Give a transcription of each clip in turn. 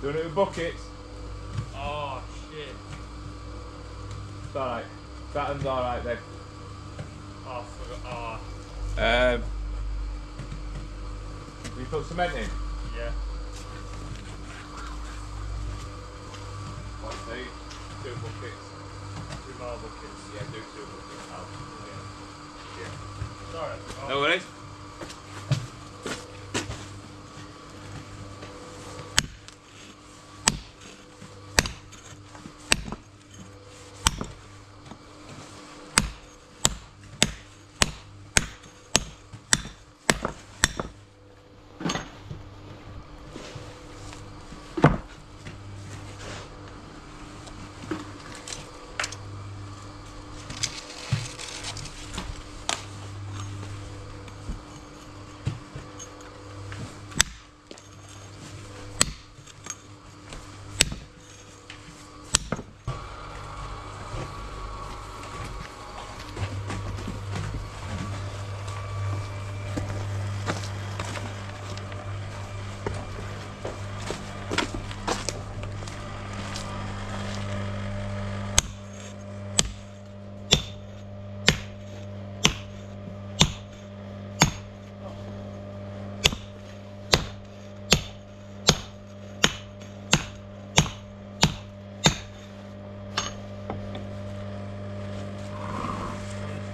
Doing it with buckets. Oh shit. It's alright. That one's alright then. Oh, I forgot. You put cement in? Yeah. What's these? 2 buckets. 2 more buckets. Yeah, do 2 buckets now. Yeah. Sorry, I forgot. No worries.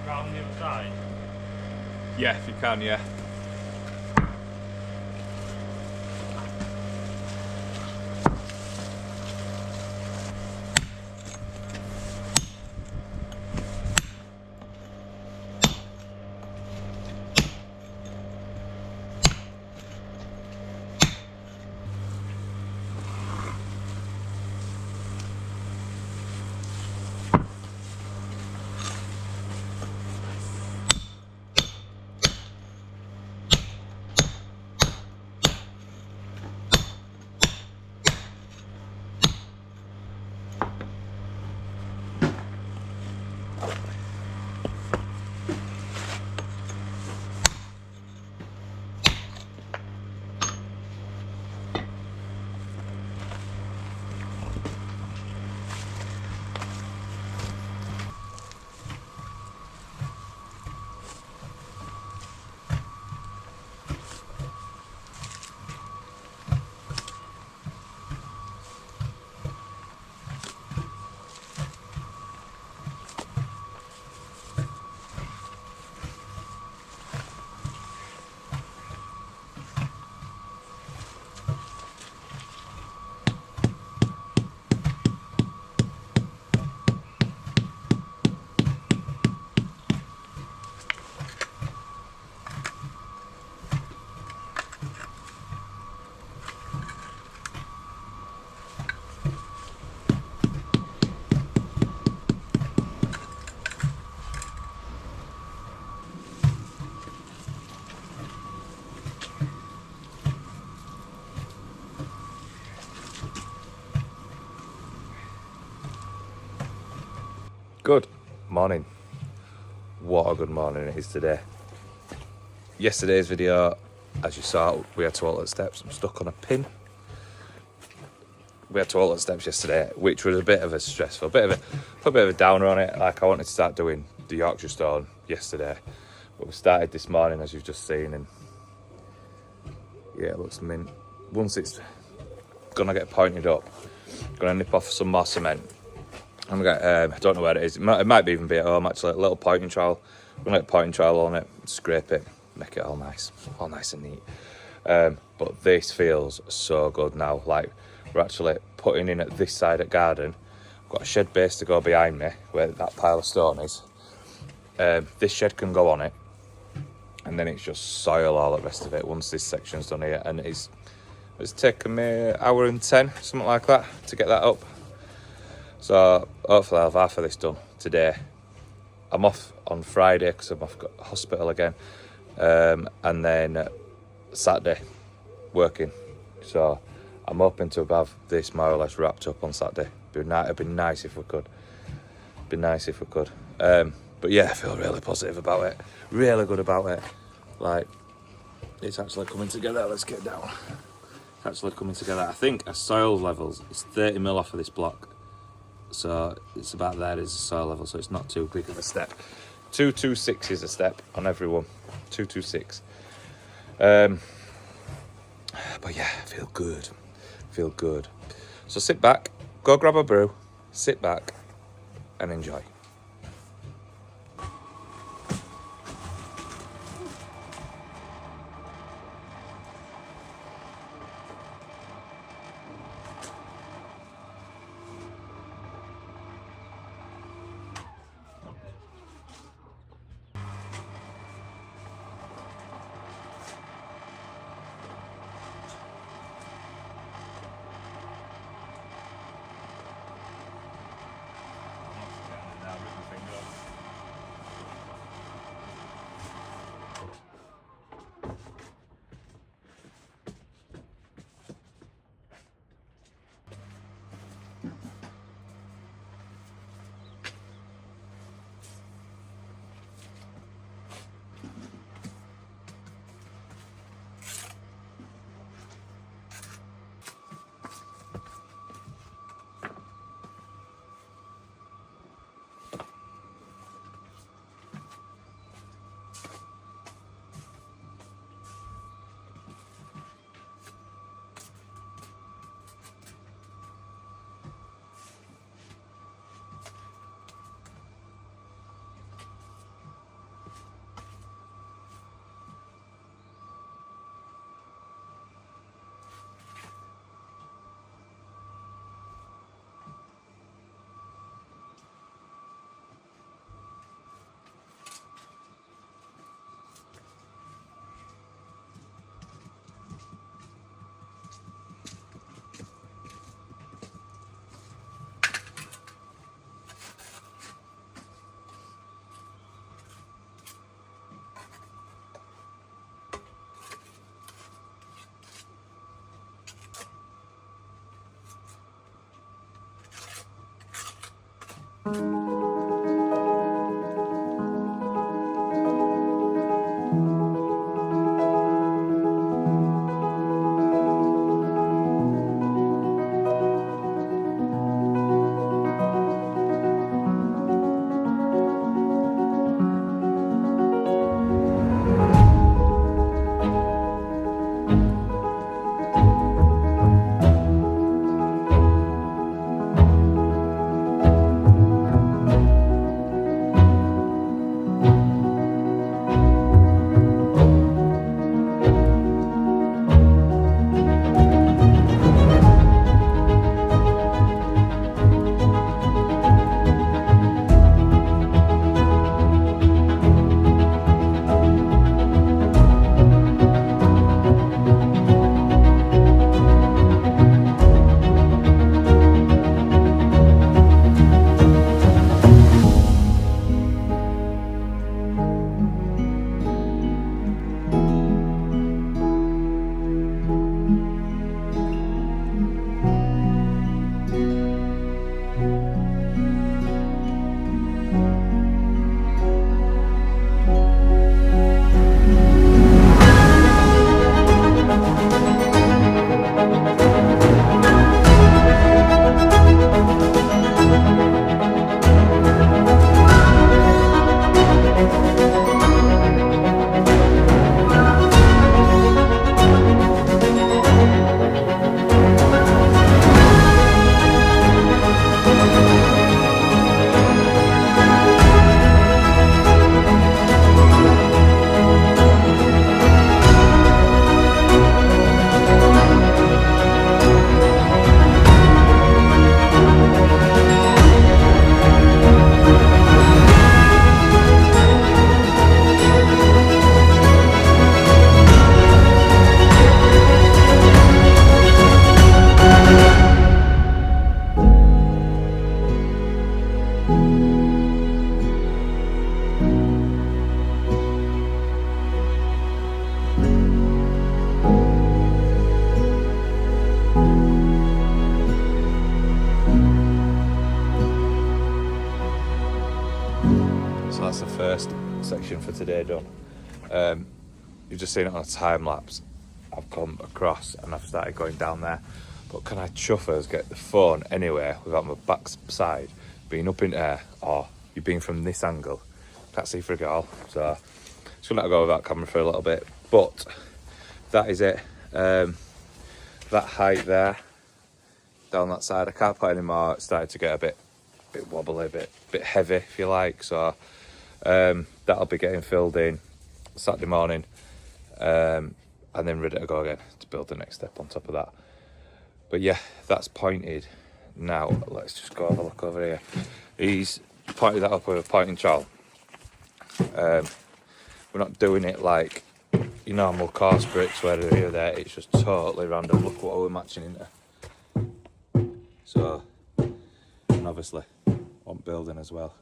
Round the other side. Yeah, if you can, yeah. Good morning. What a good morning it is today. Yesterday's video, as you saw, we had to alter the steps. I'm stuck on a pin. We had to alter the steps yesterday, which was a bit of a stressful, put a bit of a downer on it. Like I wanted to start doing the Yorkshire stone yesterday, but we started this morning, as you've just seen, and yeah, it looks mint. Once it's gonna get pointed up, gonna nip off some more cement. I'm gonna I don't know where it is. It might even be at home actually. A little pointing trowel. I'm gonna get a pointing trowel on it, scrape it, make it all nice and neat. But this feels so good now. Like we're actually putting in at this side of the garden. I've got a shed base to go behind me where that pile of stone is. This shed can go on it, and then it's just soil all the rest of it once this section's done here. And it's taken me an hour and 10, something like that, to get that up. So hopefully I'll have half of this done today. I'm off on Friday because I'm off got hospital again, and then Saturday working. So I'm hoping to have this more or less wrapped up on Saturday. It'd be nice if we could. But yeah, I feel really positive about it. Really good about it. Like it's actually coming together. Let's get down. actually coming together. I think a soil levels, it's 30 mil off of this block. So it's about there is the soil level, so it's not too big of a step. 226 is a step on every one. 226. But yeah, feel good. Feel good. So sit back, go grab a brew, sit back and enjoy. So that's the first section for today done. You've just seen it on a time lapse. I've come across and I've started going down there. But can I chuffers get the phone anywhere without my backside being up in air, or you being from this angle? Can't see for a girl, so just gonna let go without camera for a little bit. But that is it. That height there, down that side, I can't put any more. It started to get a bit wobbly, bit heavy, if you like. So that'll be getting filled in Saturday morning, and then ready to go again to build the next step on top of that. But yeah, that's pointed. Now let's just go have a look over here. He's pointed that up with a pointing trowel. We're not doing it like your normal coarse bricks where they're here there. It's just totally random. Look what we're matching into. So, and obviously on building as well.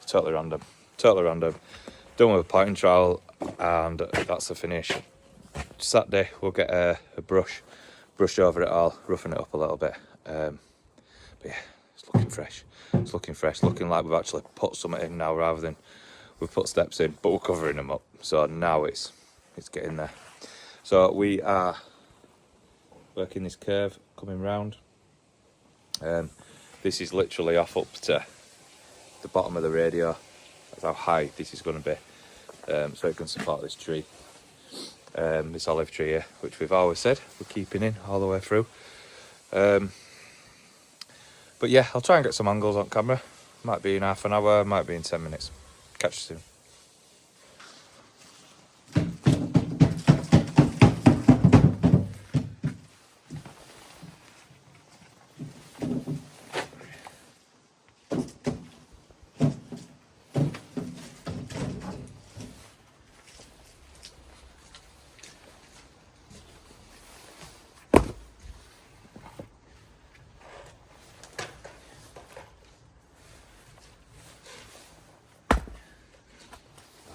Totally random. Done with a pointing trowel, and that's the finish. Saturday we'll get a brush over it all, roughen it up a little bit. But yeah, it's looking fresh. Looking like we've actually put something in now rather than we've put steps in, but we're covering them up. So now it's getting there. So we are working this curve coming round. This is literally off up to the bottom of the radio. That's how high this is going to be, so it can support this tree. This olive tree here, which we've always said we're keeping in all the way through. But yeah, I'll try and get some angles on camera. Might be in half an hour, might be in 10 minutes. Catch you soon.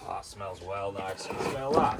That smells well nice. You smell that?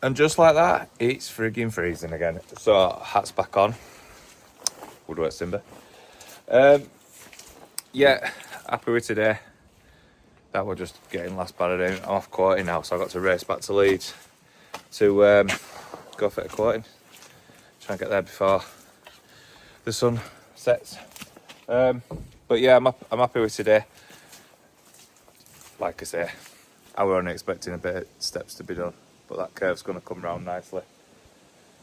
And just like that, it's frigging freezing again. So hat's back on. Woodwork timber. Yeah, happy with today. That we're just getting last battered in. I'm off quoting now, so I got to race back to Leeds to go for a quoting. Try and get there before the sun sets. But yeah, I'm happy with today. Like I say, I were only expecting a bit of steps to be done, but that curve's going to come round nicely.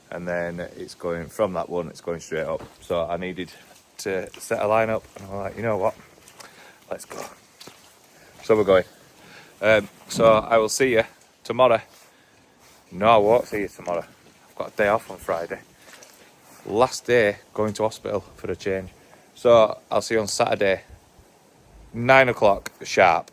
And then it's going from that one, it's going straight up. So I needed to set a line up, and I'm like, you know what? Let's go. So we're going. So I will see you tomorrow. No, I won't see you tomorrow. I've got a day off on Friday. Last day going to hospital for a change. So I'll see you on Saturday, 9 o'clock sharp.